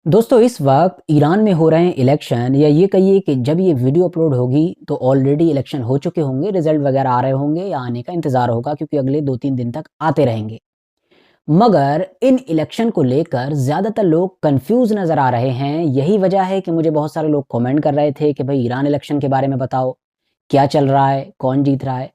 दोस्तों इस वक्त ईरान में हो रहे हैं इलेक्शन या ये कहिए कि जब ये वीडियो अपलोड होगी तो ऑलरेडी इलेक्शन हो चुके होंगे, रिजल्ट वगैरह आ रहे होंगे या आने का इंतज़ार होगा क्योंकि अगले 2-3 दिन तक आते रहेंगे। मगर इन इलेक्शन को लेकर ज़्यादातर लोग कंफ्यूज नज़र आ रहे हैं। यही वजह है कि मुझे बहुत सारे लोग कमेंट कर रहे थे कि भाई ईरान इलेक्शन के बारे में बताओ, क्या चल रहा है, कौन जीत रहा है।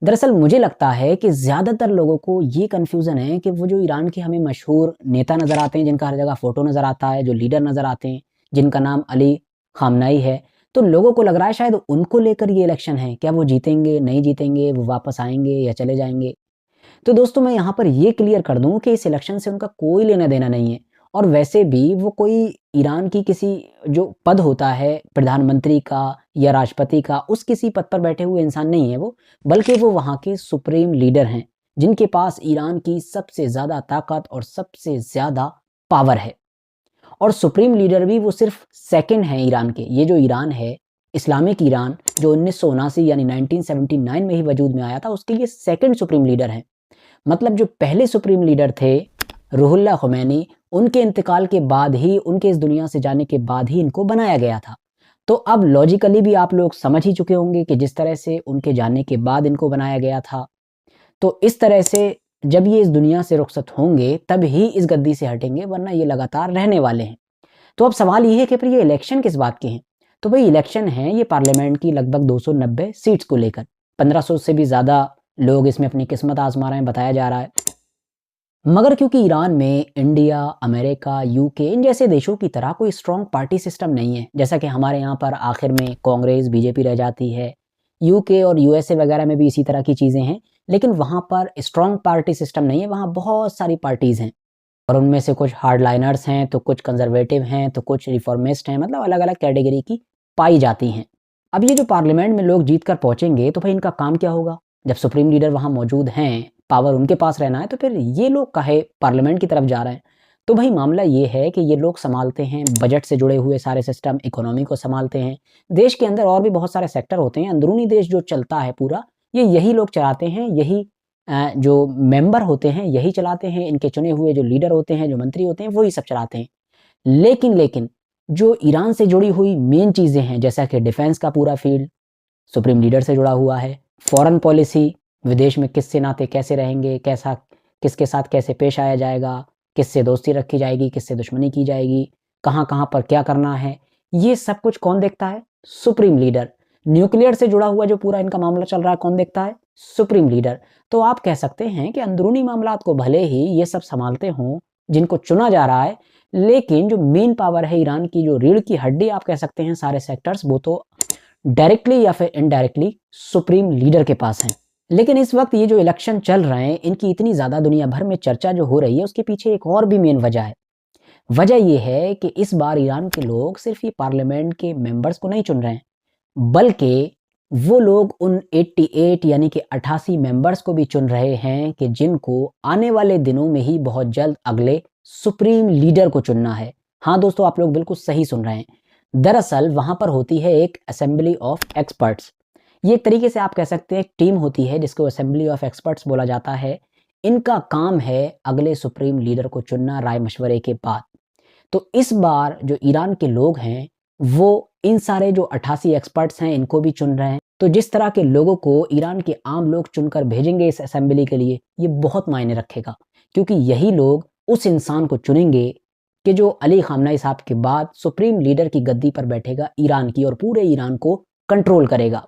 दरअसल मुझे लगता है कि ज़्यादातर लोगों को ये कन्फ्यूज़न है कि वो जो ईरान के हमें मशहूर नेता नज़र आते हैं, जिनका हर जगह फ़ोटो नज़र आता है, जो लीडर नज़र आते हैं, जिनका नाम अली ख़ामनेई है, तो लोगों को लग रहा है शायद उनको लेकर ये इलेक्शन है। क्या वो जीतेंगे, नहीं जीतेंगे, वो वापस आएँगे या चले जाएँगे? तो दोस्तों मैं यहाँ पर ये क्लियर कर दूँ कि इस इलेक्शन से उनका कोई लेना-देना नहीं है और वैसे भी वो कोई ईरान की किसी जो पद होता है प्रधानमंत्री का या राष्ट्रपति का, उस किसी पद पर बैठे हुए इंसान नहीं है वो, बल्कि वो वहाँ के सुप्रीम लीडर हैं, जिनके पास ईरान की सबसे ज़्यादा ताकत और सबसे ज़्यादा पावर है। और सुप्रीम लीडर भी वो सिर्फ सेकंड हैं ईरान के। ये जो ईरान है, इस्लामिक ईरान जो 1979 यानी 1979 में ही वजूद में आया था, उसके ये सेकंड सुप्रीम लीडर हैं। मतलब जो पहले सुप्रीम लीडर थे रूहुल्लाह ख़ुमैनी, उनके इंतकाल के बाद ही, उनके इस दुनिया से जाने के बाद ही इनको बनाया गया था। तो अब लॉजिकली भी आप लोग समझ ही चुके होंगे कि जिस तरह से उनके जाने के बाद इनको बनाया गया था, तो इस तरह से जब ये इस दुनिया से रुखसत होंगे तब ही इस गद्दी से हटेंगे, वरना ये लगातार रहने वाले हैं। तो अब सवाल ये है कि फिर ये इलेक्शन किस बात के हैं? तो भाई इलेक्शन है ये पार्लियामेंट की लगभग 290 सीट्स को लेकर। 1500 से भी ज़्यादा लोग इसमें अपनी किस्मत आज़मा रहे हैं, बताया जा रहा है। मगर क्योंकि ईरान में इंडिया, अमेरिका, यूके इन जैसे देशों की तरह कोई स्ट्रॉन्ग पार्टी सिस्टम नहीं है, जैसा कि हमारे यहाँ पर आखिर में कांग्रेस, बीजेपी रह जाती है। यूके और यूएसए वगैरह में भी इसी तरह की चीज़ें हैं, लेकिन वहाँ पर स्ट्रॉन्ग पार्टी सिस्टम नहीं है, वहाँ बहुत सारी पार्टीज़ हैं और उनमें से कुछ हार्डलाइनर्स हैं, तो कुछ कंजर्वेटिव हैं, तो कुछ रिफॉर्मिस्ट हैं, मतलब अलग-अलग कैटेगरी की पाई जाती हैं। अब ये जो पार्लियामेंट में लोग जीत कर पहुँचेंगे, तो भाई इनका काम क्या होगा? जब सुप्रीम लीडर वहाँ मौजूद हैं, पावर उनके पास रहना है, तो फिर ये लोग काहे पार्लियामेंट की तरफ जा रहे हैं? तो भाई मामला ये है कि ये लोग सँभालते हैं बजट से जुड़े हुए सारे सिस्टम, इकोनॉमी को सँभालते हैं। देश के अंदर और भी बहुत सारे सेक्टर होते हैं, अंदरूनी देश जो चलता है पूरा, ये यही लोग चलाते हैं, यही जो मेंबर होते हैं यही चलाते हैं, इनके चुने हुए जो लीडर होते हैं, जो मंत्री होते हैं, वही सब चलाते हैं। लेकिन जो ईरान से जुड़ी हुई मेन चीज़ें हैं, जैसा कि डिफेंस का पूरा फील्ड सुप्रीम लीडर से जुड़ा हुआ है, फॉरेन पॉलिसी, विदेश में किससे नाते कैसे रहेंगे, कैसा किसके साथ कैसे पेश आया जाएगा, किससे दोस्ती रखी जाएगी, किससे दुश्मनी की जाएगी, कहाँ-कहाँ पर क्या करना है, ये सब कुछ कौन देखता है? Supreme leader. न्यूक्लियर से जुड़ा हुआ जो पूरा इनका मामला चल रहा है, कौन देखता है? Supreme leader. तो आप कह सकते हैं कि अंदरूनी मामलात को भले ही ये सब सँभालते हों, जिनको चुना जा रहा है, लेकिन जो मेन पावर है ईरान की, जो रीढ़ की हड्डी आप कह सकते हैं सारे सेक्टर्स, वो तो डायरेक्टली या फिर इनडायरेक्टली सुप्रीम लीडर के पास हैं। लेकिन इस वक्त ये जो इलेक्शन चल रहे हैं, इनकी इतनी ज़्यादा दुनिया भर में चर्चा जो हो रही है, उसके पीछे एक और भी मेन वजह है। वजह ये है कि इस बार ईरान के लोग सिर्फ ये पार्लियामेंट के मेंबर्स को नहीं चुन रहे हैं, बल्कि वो लोग उन 88 यानी कि 88 मेंबर्स को भी चुन रहे हैं कि जिनको आने वाले दिनों में ही बहुत जल्द अगले सुप्रीम लीडर को चुनना है। हाँ दोस्तों, आप लोग बिल्कुल सही सुन रहे हैं। दरअसल वहाँ पर होती है एक असेंबली ऑफ एक्सपर्ट्स। ये एक तरीके से आप कह सकते हैं एक टीम होती है जिसको असेंबली ऑफ एक्सपर्ट्स बोला जाता है। इनका काम है अगले सुप्रीम लीडर को चुनना राय मशवरे के बाद। तो इस बार जो ईरान के लोग हैं, वो इन सारे जो 88 एक्सपर्ट्स हैं, इनको भी चुन रहे हैं। तो जिस तरह के लोगों को ईरान के आम लोग चुनकर भेजेंगे इस असेंबली के लिए, ये बहुत मायने रखेगा। क्योंकि यही लोग उस इंसान को चुनेंगे कि जो अली ख़ामनेई साहब के बाद सुप्रीम लीडर की गद्दी पर बैठेगा ईरान की और पूरे ईरान को कंट्रोल करेगा।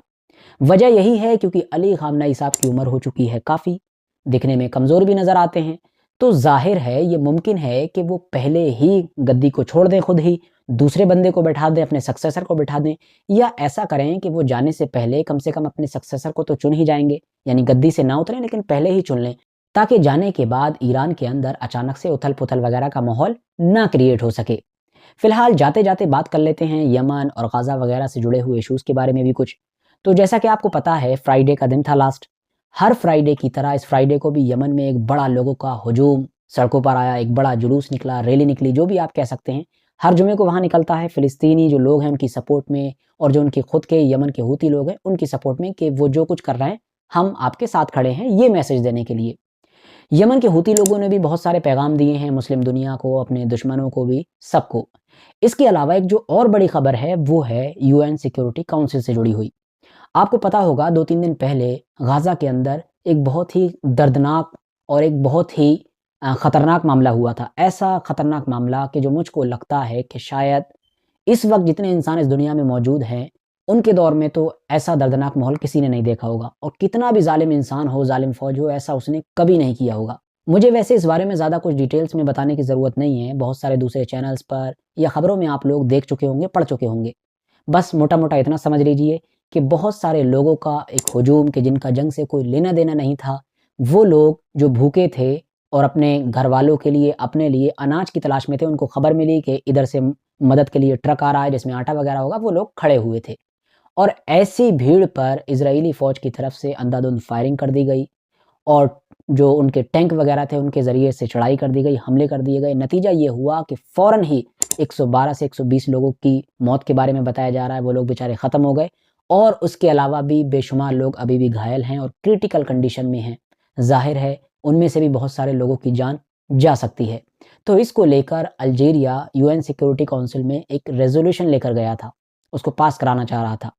वजह यही है क्योंकि अली ख़ामनेई साहब की उम्र हो चुकी है काफ़ी, दिखने में कमज़ोर भी नज़र आते हैं। तो ज़ाहिर है ये मुमकिन है कि वो पहले ही गद्दी को छोड़ दें खुद ही, दूसरे बंदे को बैठा दें, अपने सक्सेसर को बैठा दें, या ऐसा करें कि वो जाने से पहले कम से कम अपने सक्सेसर को तो चुन ही जाएँगे, यानी गद्दी से ना उतरें लेकिन पहले ही चुन लें, ताकि जाने के बाद ईरान के अंदर अचानक से उथल-पुथल वगैरह का माहौल ना क्रिएट हो सके। फिलहाल जाते-जाते बात कर लेते हैं यमन और गाज़ा वगैरह से जुड़े हुए इश्यूज़ के बारे में भी कुछ। तो जैसा कि आपको पता है फ्राइडे का दिन था लास्ट। हर फ्राइडे की तरह इस फ्राइडे को भी यमन में एक बड़ा लोगों का हुजूम सड़कों पर आया, एक बड़ा जुलूस निकला, रैली निकली, जो भी आप कह सकते हैं। हर जुमे को वहाँ निकलता है फ़िलिस्तीनी जो लोग हैं उनकी सपोर्ट में, और जो उनके खुद के यमन के हूती लोग हैं उनकी सपोर्ट में कि वो जो कुछ कर रहे हैं, हम आपके साथ खड़े हैं, ये मैसेज देने के लिए। यमन के हूती लोगों ने भी बहुत सारे पैगाम दिए हैं मुस्लिम दुनिया को, अपने दुश्मनों को भी, सबको। इसके अलावा एक जो और बड़ी खबर है वो है यूएन सिक्योरिटी काउंसिल से जुड़ी हुई। आपको पता होगा 2-3 दिन पहले गाज़ा के अंदर एक बहुत ही दर्दनाक और एक बहुत ही ख़तरनाक मामला हुआ था। ऐसा ख़तरनाक मामला कि जो मुझको लगता है कि शायद इस वक़्त जितने इंसान इस दुनिया में मौजूद हैं, उनके दौर में तो ऐसा दर्दनाक माहौल किसी ने नहीं देखा होगा, और कितना भी ज़ालिम इंसान हो, ज़ालिम फ़ौज हो, ऐसा उसने कभी नहीं किया होगा। मुझे वैसे इस बारे में ज़्यादा कुछ डिटेल्स में बताने की ज़रूरत नहीं है, बहुत सारे दूसरे चैनल्स पर या ख़बरों में आप लोग देख चुके होंगे, पढ़ चुके होंगे। बस मोटा-मोटा इतना समझ लीजिए कि बहुत सारे लोगों का एक हुजूम, कि जिनका जंग से कोई लेना-देना नहीं था, वो लोग जो भूखे थे और अपने घरवालों के लिए, अपने लिए अनाज की तलाश में थे, उनको खबर मिली कि इधर से मदद के लिए ट्रक आ रहा है जिसमें आटा वगैरह होगा, वो लोग खड़े हुए थे। और ऐसी भीड़ पर इज़राइली फ़ौज की तरफ से अंधाधुंध फायरिंग कर दी गई, और जो उनके टैंक वगैरह थे, उनके ज़रिए से चढ़ाई कर दी गई, हमले कर दिए गए। नतीजा ये हुआ कि फ़ौरन ही 112 से 120 लोगों की मौत के बारे में बताया जा रहा है, वो लोग बेचारे ख़त्म हो गए, और उसके अलावा भी बेशुमार लोग अभी भी घायल हैं और क्रिटिकल कंडीशन में हैं। ज़ाहिर है, उनमें से भी बहुत सारे लोगों की जान जा सकती है। तो इसको लेकर अल्जीरिया यूएन सिक्योरिटी काउंसिल में एक रेज़ोल्यूशन लेकर गया था, उसको पास कराना चाह रहा था,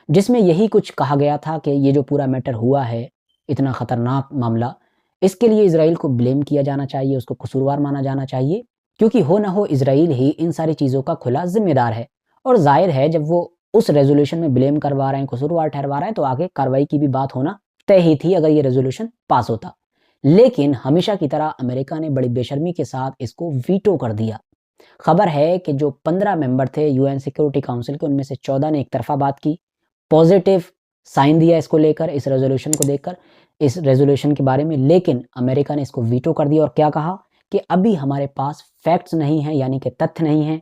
जिसमें यही कुछ कहा गया था कि ये जो पूरा मैटर हुआ है, इतना ख़तरनाक मामला, इसके लिए इज़राइल को ब्लेम किया जाना चाहिए, उसको कसूरवार माना जाना चाहिए, क्योंकि हो ना हो इज़राइल ही इन सारी चीज़ों का खुला ज़िम्मेदार है। और ज़ाहिर है, जब वो उस रेज़ोल्यूशन में ब्लेम करवा रहे हैं, कसूरवार ठहरवा रहे हैं, तो आगे कार्रवाई की भी बात होना तय ही थी अगर ये रेज़ोल्यूशन पास होता। लेकिन हमेशा की तरह अमेरिका ने बड़ी बेशर्मी के साथ इसको वीटो कर दिया। खबर है कि जो 15 मेंबर थे यूएन सिक्योरिटी काउंसिल के, उनमें से 14 ने एक तरफ़ा बात की, पॉजिटिव साइन दिया इसको लेकर, इस रेज़ोल्यूशन को देखकर, इस रेज़ोल्यूशन के बारे में, लेकिन अमेरिका ने इसको वीटो कर दिया और क्या कहा कि अभी हमारे पास फैक्ट्स नहीं हैं, यानी कि तथ्य नहीं हैं।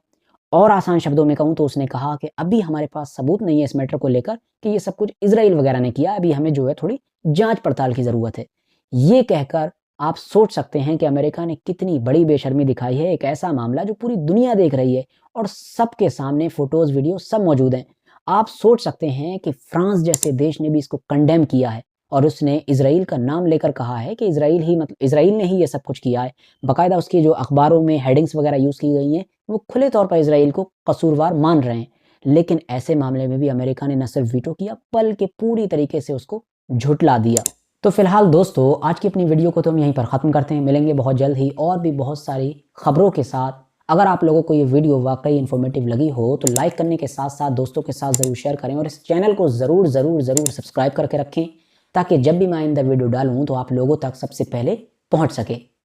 और आसान शब्दों में कहूँ तो उसने कहा कि अभी हमारे पास सबूत नहीं है इस मैटर को लेकर कि ये सब कुछ इज़राइल वगैरह ने किया, अभी हमें जो है थोड़ी जाँच-पड़ताल की ज़रूरत है। ये कहकर आप सोच सकते हैं कि अमेरिका ने कितनी बड़ी बेशर्मी दिखाई है। एक ऐसा मामला जो पूरी दुनिया देख रही है और सबके सामने फ़ोटोज़, वीडियो सब मौजूद हैं। आप सोच सकते हैं कि फ्रांस जैसे देश ने भी इसको कंडेम किया है, और उसने इज़राइल का नाम लेकर कहा है कि इज़राइल ने ही ये सब कुछ किया है। बाकायदा उसकी जो अखबारों में हेडिंग्स वगैरह यूज़ की गई हैं, वो खुले तौर पर इज़राइल को कसूरवार मान रहे हैं। लेकिन ऐसे मामले में भी अमेरिका ने न सिर्फ वीटो किया, बल्कि पूरी तरीके से उसको झुठला दिया। तो फिलहाल दोस्तों, आज की अपनी वीडियो को तो हम यहीं पर ख़त्म करते हैं। मिलेंगे बहुत जल्द ही और भी बहुत सारी खबरों के साथ। अगर आप लोगों को ये वीडियो वाकई इन्फॉर्मेटिव लगी हो तो लाइक करने के साथ साथ दोस्तों के साथ ज़रूर शेयर करें, और इस चैनल को ज़रूर ज़रूर ज़रूर सब्सक्राइब करके रखें, ताकि जब भी मैं आइंदा वीडियो डालूँ तो आप लोगों तक सबसे पहले पहुँच सके।